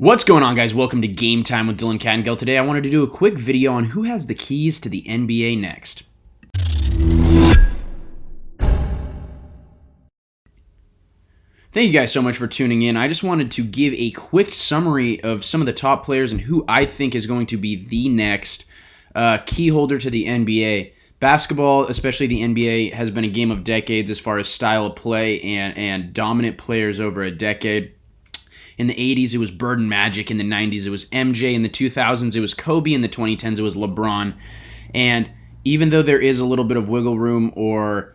What's going on, guys? Welcome to Game Time with Dylan Kattengell. Today I wanted to do a quick video on who has the keys to the NBA next. Thank you guys so much for tuning in. I just wanted to give a quick summary of some of the top players and who I think is going to be the next key holder to the NBA. Basketball, especially the NBA, has been a game of decades as far as style of play and dominant players over a decade. In the 80s, it was Bird and Magic. In the 90s, it was MJ. In the 2000s, it was Kobe. In the 2010s, it was LeBron. And even though there is a little bit of wiggle room or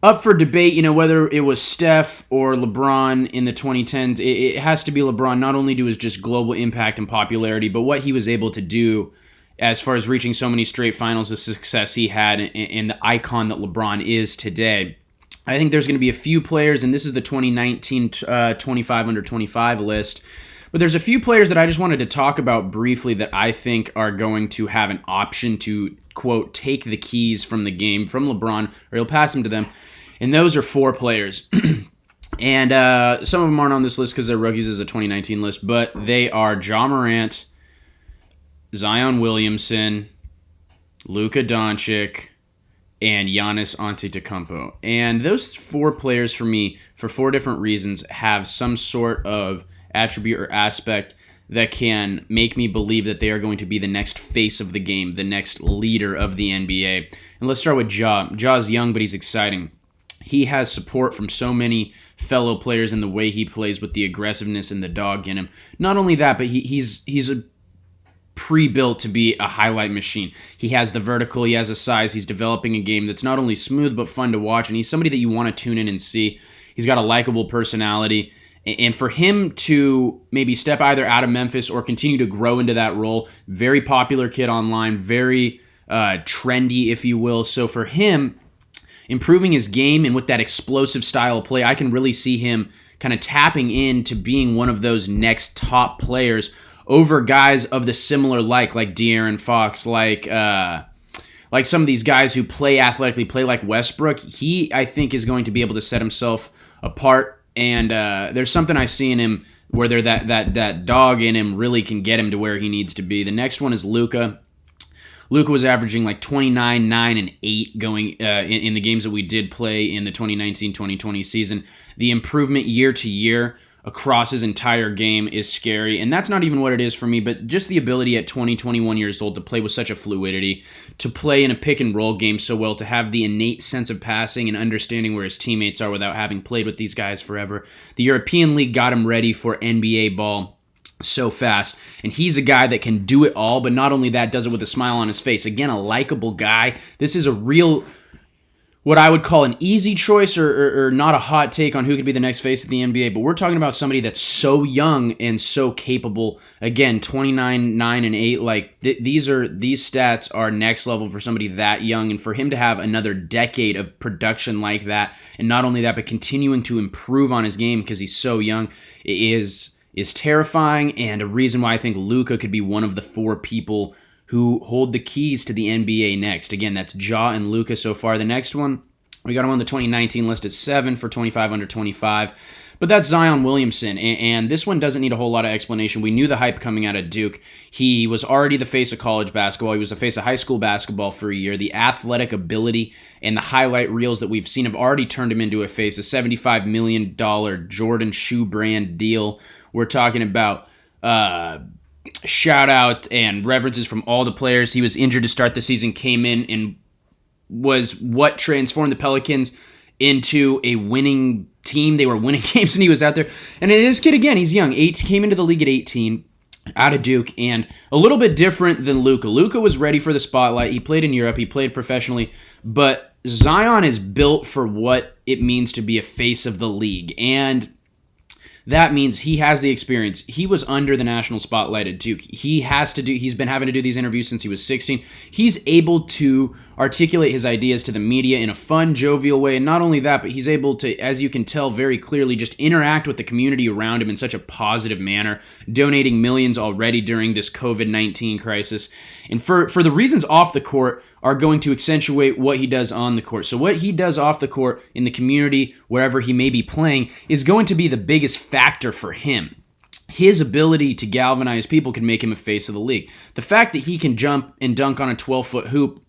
up for debate, whether it was Steph or LeBron in the 2010s, it has to be LeBron, not only due to his just global impact and popularity, but what he was able to do as far as reaching so many straight finals, the success he had, and the icon that LeBron is today. I think there's going to be a few players, and this is the 2019 25 under 25 list, but there's a few players that I just wanted to talk about briefly that I think are going to have an option to, quote, take the keys from the game from LeBron, or he'll pass them to them, and those are four players. And some of them aren't on this list because they're rookies. This is a 2019 list, but they are Ja Morant, Zion Williamson, Luka Doncic, and Giannis Antetokounmpo. And those four players for me, for four different reasons, have some sort of attribute or aspect that can make me believe that they are going to be the next face of the game, the next leader of the NBA. And let's start with Ja. Ja's young, but he's exciting. He has support from so many fellow players in the way he plays with the aggressiveness and the dog in him. Not only that, but he's a pre-built to be a highlight machine. He has the vertical, he has a size, he's developing a game that's not only smooth but fun to watch, and he's somebody that you want to tune in and see. He's got a likable personality, and for him to maybe step either out of Memphis or continue to grow into that role, very popular kid online, very trendy, if you will. So for him, improving his game and with that explosive style of play, I can really see him kind of tapping into being one of those next top players over guys of the similar like De'Aaron Fox, like some of these guys who play athletically, play like Westbrook. He, I think, is going to be able to set himself apart, and there's something I see in him where that dog in him really can get him to where he needs to be. The next one is Luka. Luka was averaging like 29, 9, and 8 going in the games that we did play in the 2019-2020 season. The improvement year to year across his entire game is scary, and that's not even what it is for me, but just the ability at 20, 21 years old to play with such a fluidity, to play in a pick-and-roll game so well, to have the innate sense of passing and understanding where his teammates are without having played with these guys forever. The European League got him ready for NBA ball so fast, and he's a guy that can do it all, but not only that, does it with a smile on his face. Again, a likable guy. This is a real, what I would call an easy choice or not a hot take on who could be the next face of the NBA, but we're talking about somebody that's so young and so capable. Again, 29, 9, and 8, like these stats are next level for somebody that young, and for him to have another decade of production like that, and not only that, but continuing to improve on his game because he's so young, is terrifying, and a reason why I think Luka could be one of the four people who hold the keys to the NBA next. Again, that's Ja and Luka so far. The next one, we got him on the 2019 list at 7 for 25 under 25. But that's Zion Williamson, and this one doesn't need a whole lot of explanation. We knew the hype coming out of Duke. He was already the face of college basketball. He was the face of high school basketball for a year. The athletic ability and the highlight reels that we've seen have already turned him into a face. A $75 million Jordan shoe brand deal. We're talking about shout out and references from all the players. He was injured to start the season, came in and was what transformed the Pelicans into a winning team. They were winning games and he was out there. And this kid, again, he's young. Came into the league at 18 out of Duke, and a little bit different than Luka. Luka was ready for the spotlight. He played in Europe. He played professionally. But Zion is built for what it means to be a face of the league. And that means he has the experience. He was under the national spotlight at Duke. He's been having to do these interviews since he was 16. He's able to articulate his ideas to the media in a fun, jovial way. And not only that, but he's able to, as you can tell very clearly, just interact with the community around him in such a positive manner, donating millions already during this COVID-19 crisis. And for the reasons off the court are going to accentuate what he does on the court. So what he does off the court in the community, wherever he may be playing, is going to be the biggest factor for him. his ability to galvanize people can make him a face of the league. The fact that he can jump and dunk on a 12-foot hoop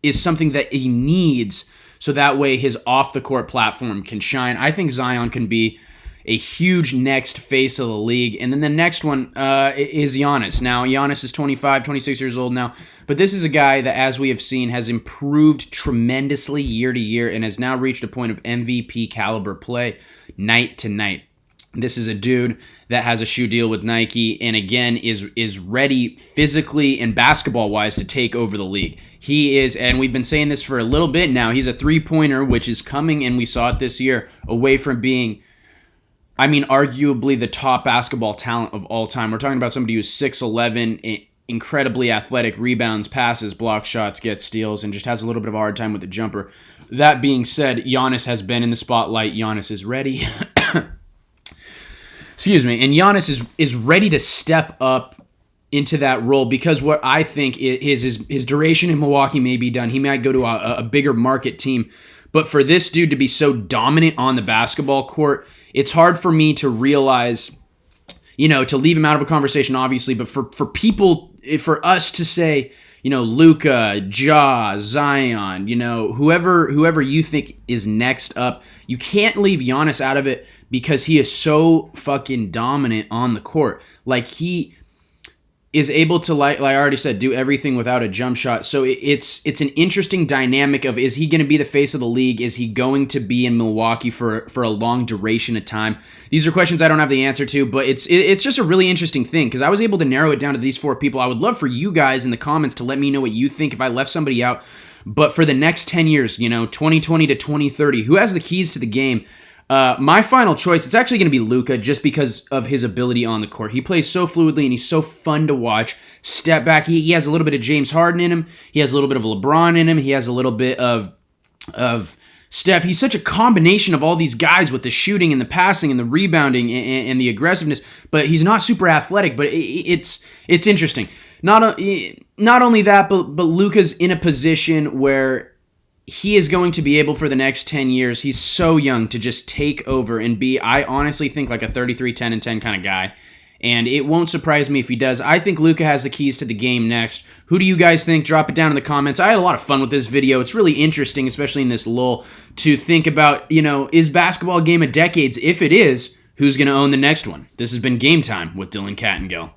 is something that he needs so that way his off-the-court platform can shine. I think Zion can be a huge next face of the league. And then the next one is Giannis. Now, Giannis is 25, 26 years old now, but this is a guy that, as we have seen, has improved tremendously year to year and has now reached a point of MVP caliber play night to night. This is a dude that has a shoe deal with Nike and, again, is ready physically and basketball-wise to take over the league. He is, and we've been saying this for a little bit now, he's a three-pointer, which is coming, and we saw it this year, away from being, arguably the top basketball talent of all time. We're talking about somebody who's 6'11", incredibly athletic, rebounds, passes, blocks shots, gets steals, and just has a little bit of a hard time with the jumper. That being said, Giannis has been in the spotlight. Giannis is ready. Excuse me. And Giannis is ready to step up into that role because what I think is his duration in Milwaukee may be done. He might go to a bigger market team. But for this dude to be so dominant on the basketball court, it's hard for me to realize, to leave him out of a conversation, obviously, but for people, for us to say, Luka, Ja, Zion, whoever you think is next up, you can't leave Giannis out of it because he is so fucking dominant on the court. Like, he is able to, like I already said, do everything without a jump shot. So it's an interesting dynamic of, is he going to be the face of the league? Is he going to be in Milwaukee for a long duration of time? These are questions I don't have the answer to, but it's just a really interesting thing because I was able to narrow it down to these four people. I would love for you guys in the comments to let me know what you think if I left somebody out. But for the next 10 years, 2020 to 2030, who has the keys to the game? My final choice, it's actually going to be Luka just because of his ability on the court. He plays so fluidly and he's so fun to watch. Step back, he has a little bit of James Harden in him. He has a little bit of LeBron in him. He has a little bit of Steph. He's such a combination of all these guys with the shooting and the passing and the rebounding and the aggressiveness, but he's not super athletic, but it's interesting. Not only that, but Luka's in a position where he is going to be able for the next 10 years. He's so young to just take over and be, I honestly think, like a 33, 10, and 10 kind of guy. And it won't surprise me if he does. I think Luka has the keys to the game next. Who do you guys think? Drop it down in the comments. I had a lot of fun with this video. It's really interesting, especially in this lull, to think about, is basketball a game of decades? If it is, who's going to own the next one? This has been Game Time with Dylan Kattengell.